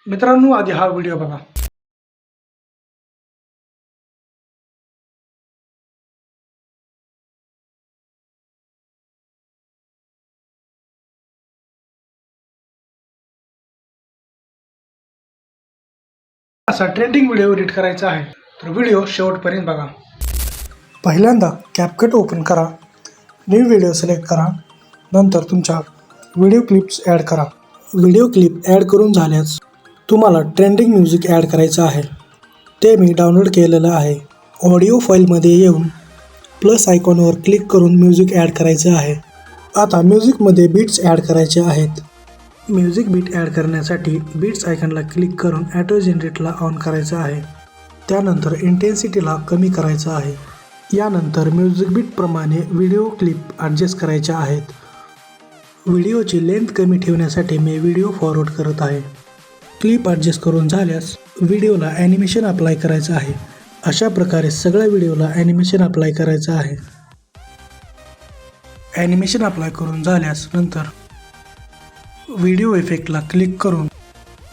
मित्रांनो, आधी हा व्हिडिओ बघा. असा ट्रेंडिंग व्हिडिओ एडिट करायचा आहे तर व्हिडिओ शेवटपर्यंत बघा. पहिल्यांदा कॅपकट ओपन करा, न्यू व्हिडिओ सिलेक्ट करा, नंतर तुमच्या व्हिडिओ क्लिप्स ॲड करा. व्हिडिओ क्लिप ॲड करून झाल्यास तुम्हाला ट्रेंडिंग म्युझिक ॲड करायचं आहे. ते मी डाउनलोड केलेलं आहे. ऑडिओ फाईलमध्ये येऊन प्लस आयकॉनवर क्लिक करून म्युझिक ॲड करायचं आहे. आता म्युझिकमध्ये बीट्स ॲड करायचे आहेत. म्युझिक बीट ॲड करण्यासाठी बीट्स आयकॉनला क्लिक करून ॲटो जनरेटला ऑन करायचं आहे. त्यानंतर इंटेन्सिटीला कमी करायचं आहे. यानंतर म्युझिक बीटप्रमाणे व्हिडिओ क्लिप ॲडजस्ट करायच्या आहेत. व्हिडिओची लेंथ कमी ठेवण्यासाठी मी व्हिडिओ फॉरवर्ड करत आहे. क्लिप ॲडजस्ट करून झाल्यास व्हिडिओला ॲनिमेशन अप्लाय करायचं आहे. अशा प्रकारे सगळ्या व्हिडिओला ॲनिमेशन अप्लाय करायचं आहे. ॲनिमेशन अप्लाय करून झाल्यास नंतर व्हिडिओ इफेक्टला क्लिक करून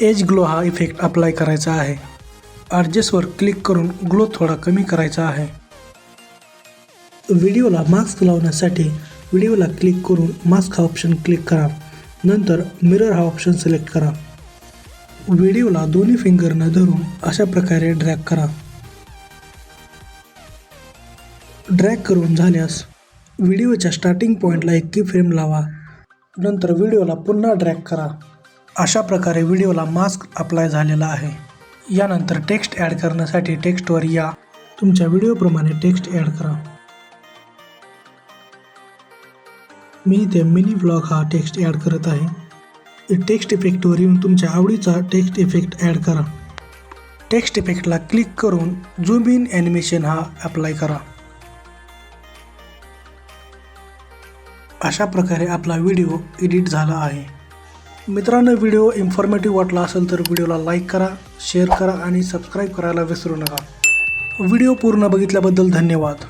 एज ग्लो हा इफेक्ट अप्लाय करायचा आहे. ॲडजस्टवर क्लिक करून ग्लो थोडा कमी करायचा आहे. व्हिडिओला मास्क लावण्यासाठी व्हिडिओला क्लिक करून मास्क हा ऑप्शन क्लिक करा. नंतर मिरर हा ऑप्शन सिलेक्ट करा. व्हिडिओला दोन्ही फिंगरनं धरून अशा प्रकारे ड्रॅग करा. ड्रॅग करून झाल्यास व्हिडिओच्या स्टार्टिंग पॉईंटला एक की फ्रेम लावा. नंतर व्हिडिओला पुन्हा ड्रॅग करा. अशा प्रकारे व्हिडिओला मास्क अप्लाय झालेला आहे. यानंतर टेक्स्ट ॲड करण्यासाठी टेक्स्टवर या. तुमच्या व्हिडिओप्रमाणे टेक्स्ट ॲड करा. मी इथे मिनी व्लॉग हा टेक्स्ट ॲड करत आहे. टेक्स्ट इफेक्टवर येऊन तुमच्या आवडीचा टेक्स्ट इफेक्ट ॲड करा. टेक्स्ट इफेक्टला क्लिक करून झूम इन ॲनिमेशन हा अप्लाय करा. अशा प्रकारे आपला व्हिडिओ एडिट झाला आहे. मित्रांनो, व्हिडिओ इन्फॉर्मेटिव्ह वाटला असेल तर व्हिडिओला लाईक करा, शेअर करा आणि सबस्क्राईब करायला विसरू नका. व्हिडिओ पूर्ण बघितल्याबद्दल धन्यवाद.